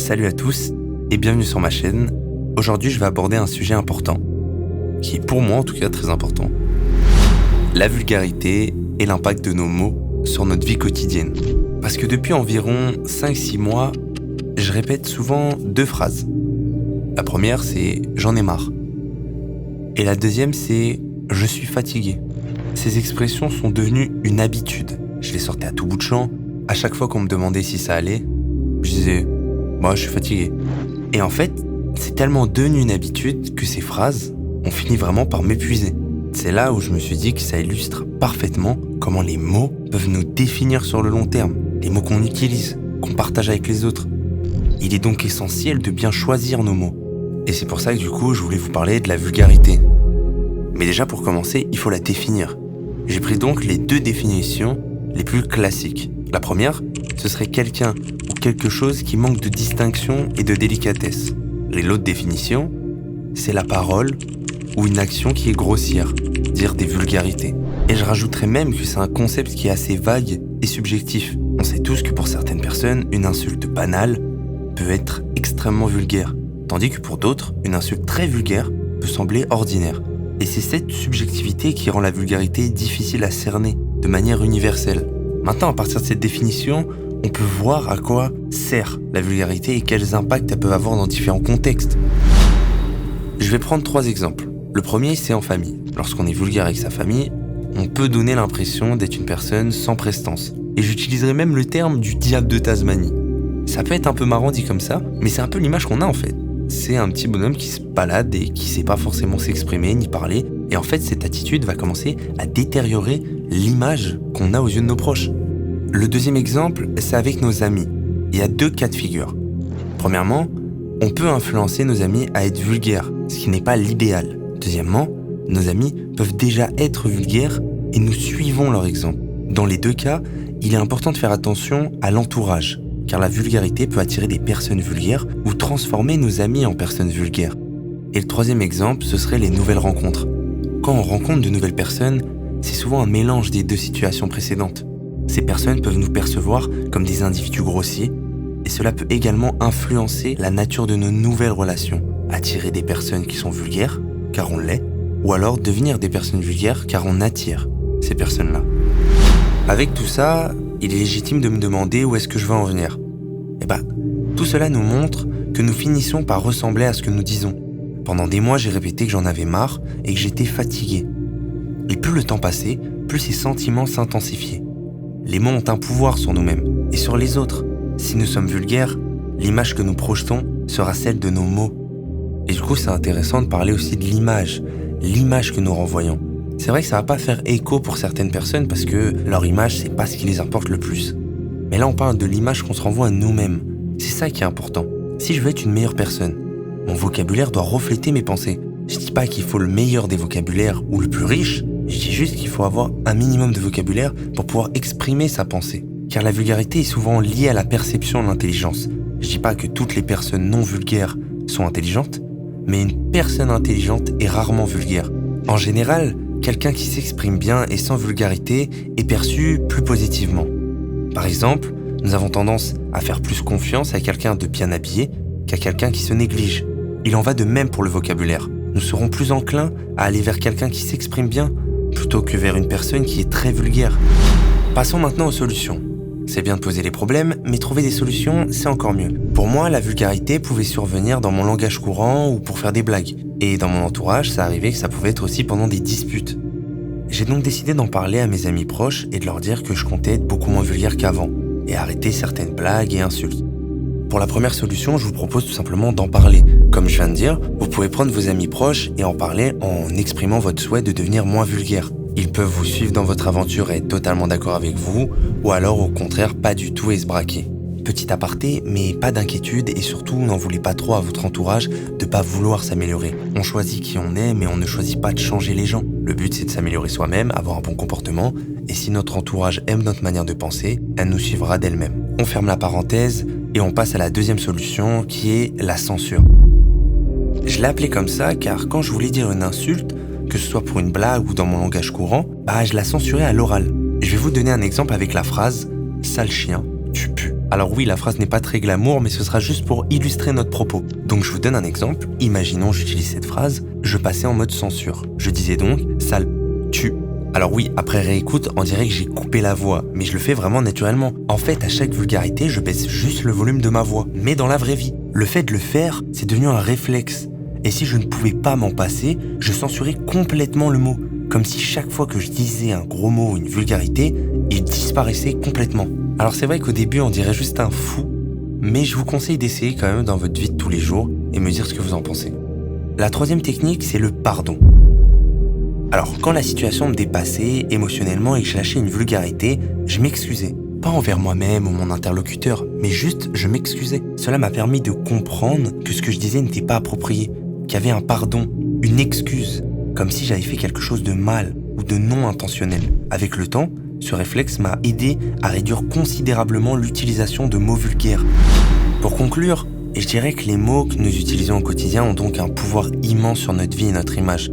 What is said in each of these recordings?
Salut à tous et bienvenue sur ma chaîne. Aujourd'hui, je vais aborder un sujet important, qui est pour moi en tout cas très important. La vulgarité et l'impact de nos mots sur notre vie quotidienne. Parce que depuis environ 5-6 mois, je répète souvent 2 phrases. La première, c'est « j'en ai marre ». Et la deuxième, c'est « je suis fatigué ». Ces expressions sont devenues une habitude. Je les sortais à tout bout de champ. À chaque fois qu'on me demandait si ça allait, je disais « moi, je suis fatigué ». Et en fait, c'est tellement devenu une habitude que ces phrases ont fini vraiment par m'épuiser. C'est là où je me suis dit que ça illustre parfaitement comment les mots peuvent nous définir sur le long terme. Les mots qu'on utilise, qu'on partage avec les autres. Il est donc essentiel de bien choisir nos mots. Et c'est pour ça que du coup, je voulais vous parler de la vulgarité. Mais déjà, pour commencer, il faut la définir. J'ai pris donc les 2 définitions les plus classiques. La première, ce serait quelqu'un ou quelque chose qui manque de distinction et de délicatesse. Et l'autre définition, c'est la parole ou une action qui est grossière, dire des vulgarités. Et je rajouterais même que c'est un concept qui est assez vague et subjectif. On sait tous que pour certaines personnes, une insulte banale peut être extrêmement vulgaire, tandis que pour d'autres, une insulte très vulgaire peut sembler ordinaire. Et c'est cette subjectivité qui rend la vulgarité difficile à cerner de manière universelle. Maintenant, à partir de cette définition, on peut voir à quoi sert la vulgarité et quels impacts elle peut avoir dans différents contextes. Je vais prendre 3 exemples. Le premier, c'est en famille. Lorsqu'on est vulgaire avec sa famille, on peut donner l'impression d'être une personne sans prestance. Et j'utiliserai même le terme du diable de Tasmanie. Ça peut être un peu marrant dit comme ça, mais c'est un peu l'image qu'on a en fait. C'est un petit bonhomme qui se balade et qui sait pas forcément s'exprimer ni parler. Et en fait, cette attitude va commencer à détériorer l'image qu'on a aux yeux de nos proches. Le deuxième exemple, c'est avec nos amis. Il y a 2 cas de figure. Premièrement, on peut influencer nos amis à être vulgaires, ce qui n'est pas l'idéal. Deuxièmement, nos amis peuvent déjà être vulgaires et nous suivons leur exemple. Dans les 2 cas, il est important de faire attention à l'entourage, car la vulgarité peut attirer des personnes vulgaires ou transformer nos amis en personnes vulgaires. Et le troisième exemple, ce serait les nouvelles rencontres. Quand on rencontre de nouvelles personnes, c'est souvent un mélange des 2 situations précédentes. Ces personnes peuvent nous percevoir comme des individus grossiers, et cela peut également influencer la nature de nos nouvelles relations. Attirer des personnes qui sont vulgaires, car on l'est, ou alors devenir des personnes vulgaires car on attire ces personnes-là. Avec tout ça, il est légitime de me demander où est-ce que je veux en venir. Tout cela nous montre que nous finissons par ressembler à ce que nous disons. Pendant des mois, j'ai répété que j'en avais marre et que j'étais fatigué. Et plus le temps passait, plus ces sentiments s'intensifiaient. Les mots ont un pouvoir sur nous-mêmes et sur les autres. Si nous sommes vulgaires, l'image que nous projetons sera celle de nos mots. Et du coup, c'est intéressant de parler aussi de l'image que nous renvoyons. C'est vrai que ça va pas faire écho pour certaines personnes parce que leur image, c'est pas ce qui les importe le plus. Mais là, on parle de l'image qu'on se renvoie à nous-mêmes. C'est ça qui est important. Si je veux être une meilleure personne, mon vocabulaire doit refléter mes pensées. Je dis pas qu'il faut le meilleur des vocabulaires ou le plus riche, je dis juste qu'il faut avoir un minimum de vocabulaire pour pouvoir exprimer sa pensée. Car la vulgarité est souvent liée à la perception de l'intelligence. Je dis pas que toutes les personnes non vulgaires sont intelligentes, mais une personne intelligente est rarement vulgaire. En général, quelqu'un qui s'exprime bien et sans vulgarité est perçu plus positivement. Par exemple, nous avons tendance à faire plus confiance à quelqu'un de bien habillé qu'à quelqu'un qui se néglige. Il en va de même pour le vocabulaire. Nous serons plus enclins à aller vers quelqu'un qui s'exprime bien plutôt que vers une personne qui est très vulgaire. Passons maintenant aux solutions. C'est bien de poser les problèmes, mais trouver des solutions, c'est encore mieux. Pour moi, la vulgarité pouvait survenir dans mon langage courant ou pour faire des blagues. Et dans mon entourage, ça arrivait que ça pouvait être aussi pendant des disputes. J'ai donc décidé d'en parler à mes amis proches et de leur dire que je comptais être beaucoup moins vulgaire qu'avant et arrêter certaines blagues et insultes. Pour la première solution, je vous propose tout simplement d'en parler. Comme je viens de dire, vous pouvez prendre vos amis proches et en parler en exprimant votre souhait de devenir moins vulgaire. Ils peuvent vous suivre dans votre aventure et être totalement d'accord avec vous, ou alors au contraire pas du tout et se braquer. Petit aparté, mais pas d'inquiétude et surtout n'en voulez pas trop à votre entourage de pas vouloir s'améliorer. On choisit qui on est, mais on ne choisit pas de changer les gens. Le but c'est de s'améliorer soi-même, avoir un bon comportement, et si notre entourage aime notre manière de penser, elle nous suivra d'elle-même. On ferme la parenthèse et on passe à la deuxième solution qui est la censure. Je l'ai appelée comme ça car quand je voulais dire une insulte, que ce soit pour une blague ou dans mon langage courant, je la censurais à l'oral. Je vais vous donner un exemple avec la phrase « sale chien, tu pues ». Alors oui, la phrase n'est pas très glamour, mais ce sera juste pour illustrer notre propos. Donc je vous donne un exemple. Imaginons j'utilise cette phrase, je passais en mode censure. Je disais donc « sale tu ». Alors oui, après réécoute, on dirait que j'ai coupé la voix, mais je le fais vraiment naturellement. En fait, à chaque vulgarité, je baisse juste le volume de ma voix, mais dans la vraie vie. Le fait de le faire, c'est devenu un réflexe. Et si je ne pouvais pas m'en passer, je censurais complètement le mot. Comme si chaque fois que je disais un gros mot ou une vulgarité, il disparaissait complètement. Alors c'est vrai qu'au début, on dirait juste un fou, mais je vous conseille d'essayer quand même dans votre vie de tous les jours et me dire ce que vous en pensez. La troisième technique, c'est le pardon. Alors, quand la situation me dépassait émotionnellement et que je lâchais une vulgarité, je m'excusais. Pas envers moi-même ou mon interlocuteur, mais juste je m'excusais. Cela m'a permis de comprendre que ce que je disais n'était pas approprié, qu'il y avait un pardon, une excuse, comme si j'avais fait quelque chose de mal ou de non intentionnel. Avec le temps, ce réflexe m'a aidé à réduire considérablement l'utilisation de mots vulgaires. Pour conclure, je dirais que les mots que nous utilisons au quotidien ont donc un pouvoir immense sur notre vie et notre image.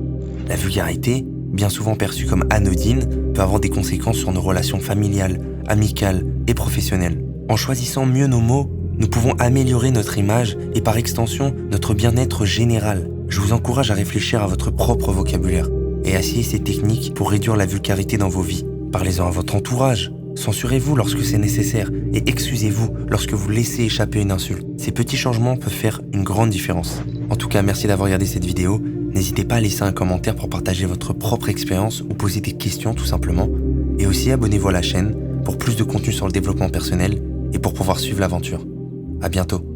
La vulgarité, bien souvent perçue comme anodine, peut avoir des conséquences sur nos relations familiales, amicales et professionnelles. En choisissant mieux nos mots, nous pouvons améliorer notre image et par extension notre bien-être général. Je vous encourage à réfléchir à votre propre vocabulaire et à essayer ces techniques pour réduire la vulgarité dans vos vies. Parlez-en à votre entourage, censurez-vous lorsque c'est nécessaire et excusez-vous lorsque vous laissez échapper une insulte. Ces petits changements peuvent faire une grande différence. En tout cas, merci d'avoir regardé cette vidéo. N'hésitez pas à laisser un commentaire pour partager votre propre expérience ou poser des questions tout simplement. Et aussi abonnez-vous à la chaîne pour plus de contenu sur le développement personnel et pour pouvoir suivre l'aventure. À bientôt.